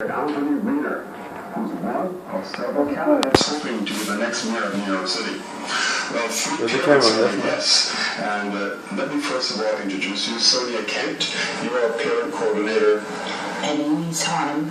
Anthony Weiner, who's one of several candidates hoping to be the next mayor of New York City. Well, three parents are yes. And let me first of all introduce you. Sonia Kent, you are a parent coordinator. Eloise Harlem,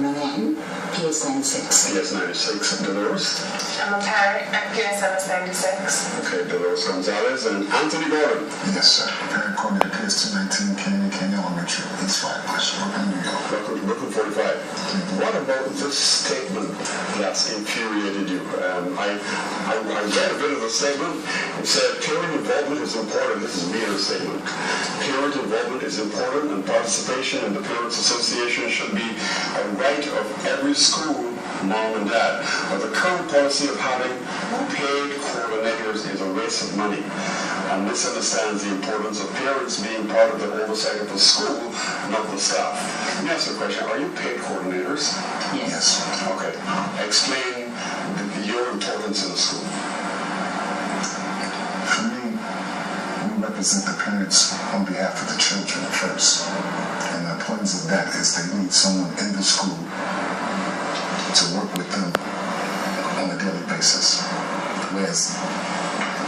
Manhattan, PS96. PS96. Dolores? I'm a parent at PSMS 96. Okay, Dolores Gonzalez. And Anthony Gordon? Yes, sir. Parent coordinator, PS219, Kenya Elementary, East Flatbush, Brooklyn, New York. Brooklyn 45. What about this statement that's infuriated you? I read a bit of the statement. It said, parent involvement is important. This is Mayor's statement. Parent involvement is important, and participation in the Parents Association should be a right of every school, mom and dad. But the current policy of having paid coordinators is a waste of money and misunderstands the importance of parents being part of the oversight of the school, not the staff. Let me ask you a question. Are you paid coordinators? Yes. Okay. Explain your importance in the school. For me, we represent the parents on behalf of the children first. And the importance of that is they need someone in the school to work with them on a daily basis. Whereas,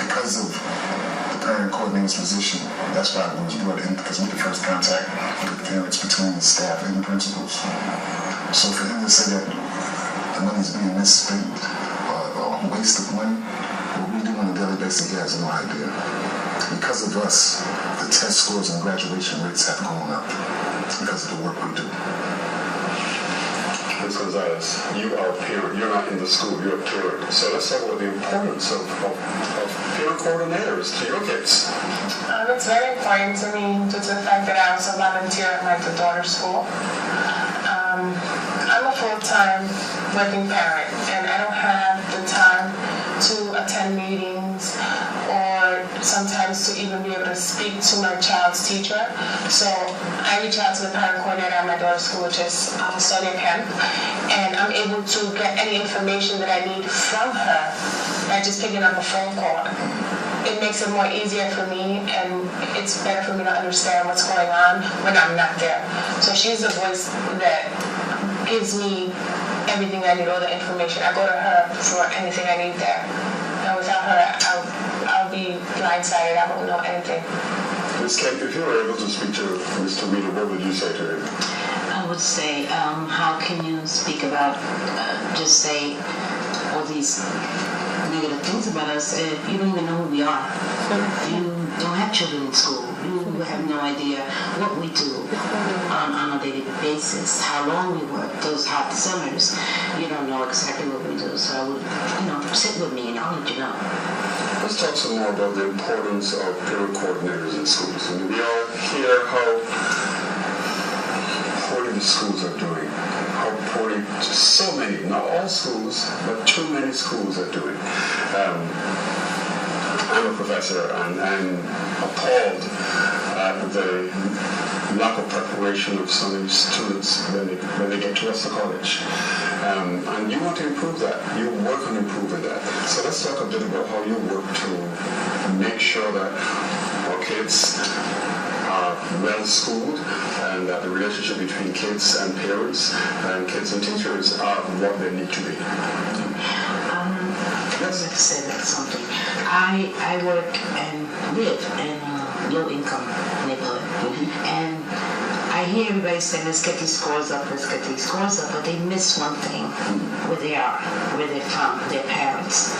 because of the parent coordinator's position, that's why it was brought in, because we're the first contact with the parents between the staff and the principals. So for him to say that the money's being misspent or a waste of money, what we do on a daily basis, he has no idea. Because of us, the test scores and graduation rates have gone up because of the work we do. Ms. Gonzalez, you are a parent. You're not in the school. You're a parent. So let's talk about the importance of parent coordinators to your kids. It's very important to me due to the fact that I also volunteer at my daughter's school. I'm a full-time working parent, and I don't have the time to attend meetings or sometimes to even be able to speak to my child's teacher. So I reach out to the parent coordinator at my daughter's school, which is Sonia Kemp, and I'm able to get any information that I need from her by just picking up a phone call. It makes it more easier for me, and it's better for me to understand what's going on when I'm not there. So she's the voice that gives me everything I need, all the information. I go to her for anything I need there. And without her, I'll be blindsided. I won't know anything. Ms. Kemp, if you were able to speak to Mr. Weiner, what would you say to him? I would say, how can you speak about, just say all these negative things about us if you don't even know who we are? You don't have children in school. You have no idea what we do on a daily basis, how long we work, those hot summers. You don't know exactly what we do. So I would, sit with me and I'll let you know. Let's talk some more about the importance of parent coordinators in schools. I mean, we all hear how poorly the schools are doing. How poorly so many, not all schools, but too many schools are doing. I'm a professor, and I'm appalled at the lack of preparation of some of these students when they get to us to college. And you want to improve that. You work on improving that. So let's talk a bit about how you work to make sure that our kids are well schooled and that the relationship between kids and parents and kids and teachers are what they need to be. I'd like to say that something. I work and live in a low-income neighborhood, and I hear everybody say, let's get these scores up, but they miss one thing, where they are, where they're from, their parents.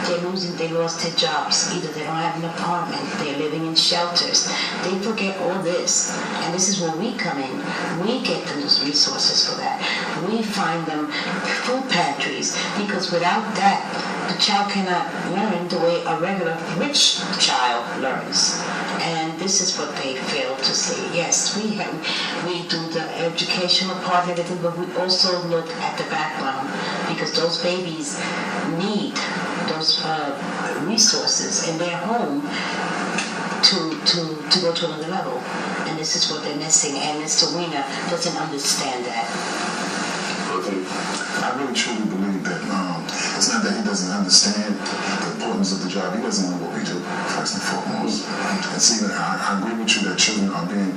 They lost their jobs. Either they don't have an apartment, they're living in shelters. They forget all this. And this is where we come in. We get them those resources for that. We find them food pantries, because without that, the child cannot learn the way a regular rich child learns. And this is what they fail to see. Yes, we do the educational part and everything, but we also look at the background, because those babies need those resources in their home to go to another level. And this is what they're missing, and Mr. Weiner doesn't understand that. I really truly believe that It's not that he doesn't understand the importance of the job. He doesn't know what we do, first and foremost. And see, I agree with you that children are being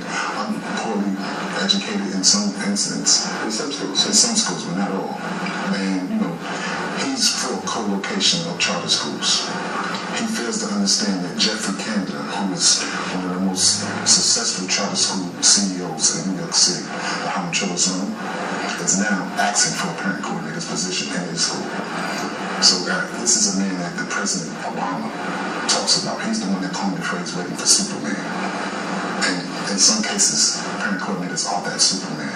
poorly educated in some incidents. In some schools. In some schools, but not all. And, he's for co-location of charter schools. He fails to understand that Jeffrey Camden, who is one of the most successful charter school CEOs in New York City, the Hamilton's Room, is now asking for a parent coordinator's position in his school. So this is a man that the President Obama talks about. He's the one that coined the phrase "waiting for Superman." And in some cases, parent coordinators are that Superman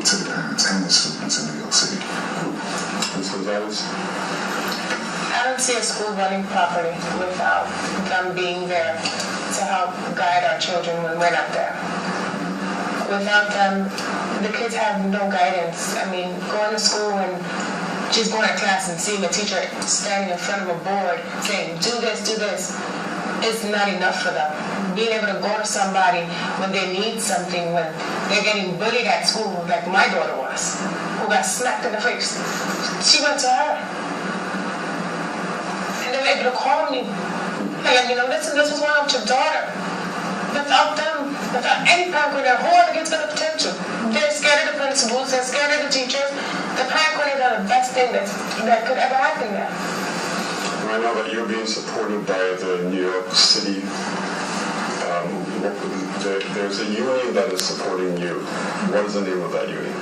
to the parents and the students in New York City. Ms. Gonzalez? I don't see a school running properly without them being there to help guide our children when we're not there. Without them, the kids have no guidance. I mean, going to school and just going to class and seeing a teacher standing in front of a board saying, do this, is not enough for them. Being able to go to somebody when they need something, when they're getting bullied at school, like my daughter was, who got smacked in the face. She went to her. And they were able to call me. Like, listen, this is wrong with your daughter. Without them, without any parent coordinator, who are the kids going to attend to? They're scared of the principals, they're scared of the teachers. The parent coordinators are the best thing that could ever happen there. I know that you're being supported by the New York City. There's a union that is supporting you. What is the name of that union?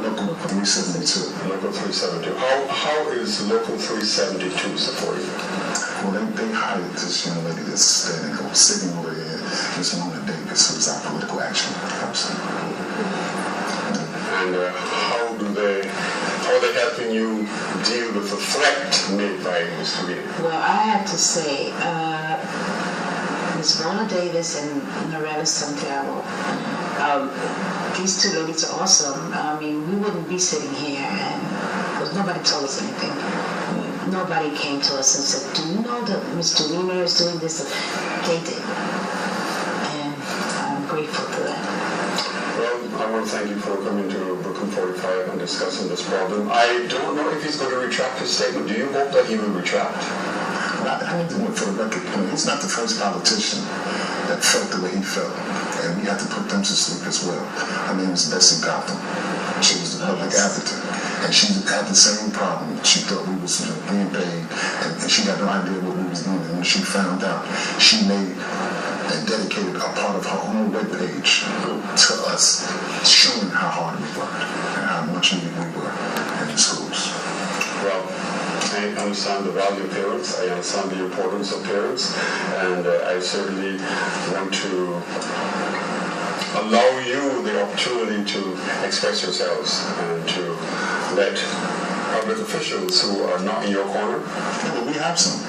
Local 372. Local 372. How is Local 372 supporting you? Well, they hired this young lady that's sitting over here, Miss Mona Davis, who's our political action person. And how are they helping you deal with the threat made by Mr. Reed? Well, I have to say, Ms. Mona Davis and Norella Santiago, these two ladies are awesome. I mean, we wouldn't be sitting here because nobody told us anything. Nobody came to us and said, do you know that Mr. Wiener is doing this? They did. And I'm grateful for that. Well, I want to thank you for coming to Brooklyn 45 and discussing this problem. I don't know if he's going to retract his statement. Do you hope that he will retract? I need to look for the record. He's not the first politician that felt the way he felt. And we had to put them to sleep as well. Her name is Bessie Gotham. She was the public advocate. And she had the same problem. She thought we was being paid, and she had no idea what we was doing. And when she found out, she made and dedicated a part of her own webpage to us, showing how hard we worked and how much needed we were in the schools. Well, I understand the value of parents. I understand the importance of parents, and I certainly want to allow you the opportunity to express yourselves and to let public officials who are not in your corner. Yeah, but we have some.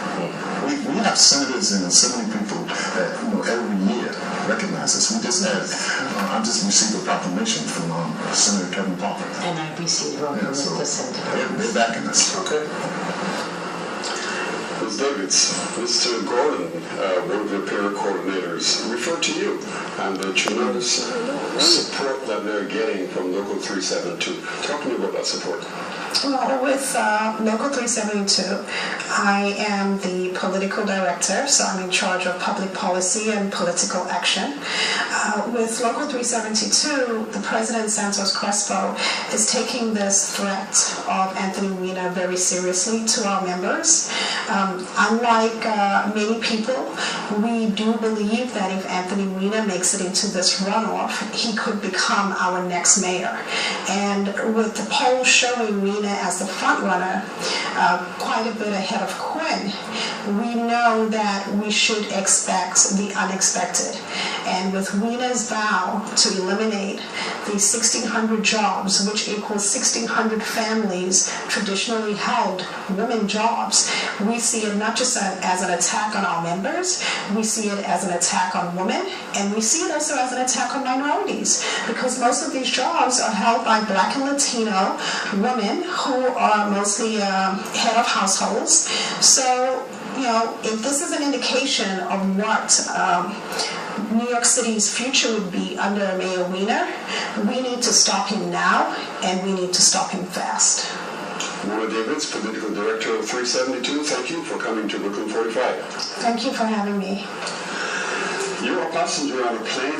We have senators and assembly people that every year recognize us. We just had, I just received a proclamation from Senator Kevin Parker. And I received one from Mr. Senator. They're backing us. Okay. Ms. Davids, Mr. Gordon, one of the peer coordinators, referred to you and the tremendous support that they're getting from Local 372. Talk to me about that support. Well, with Local 372, I am the political director, so I'm in charge of public policy and political action. With Local 372, the President Santos Crespo is taking this threat of Anthony Weiner very seriously to our members. Unlike many people, we do believe that if Anthony Weiner makes it into this runoff, he could become our next mayor. And with the polls showing Weiner as the front runner, quite a bit ahead of Quinn, we know that we should expect the unexpected. And with Weiner's vow to eliminate the 1,600 jobs, which equals 1,600 families traditionally held women jobs, we see it not just as an attack on our members, we see it as an attack on women, and we see it also as an attack on minorities, because most of these jobs are held by Black and Latino women who are mostly head of households. So, if this is an indication of what New York City's future would be under Mayor Weiner, we need to stop him now, and we need to stop him fast. Mona Davids, Political Director of 372, thank you for coming to Brooklyn 45. Thank you for having me. You're a passenger on a plane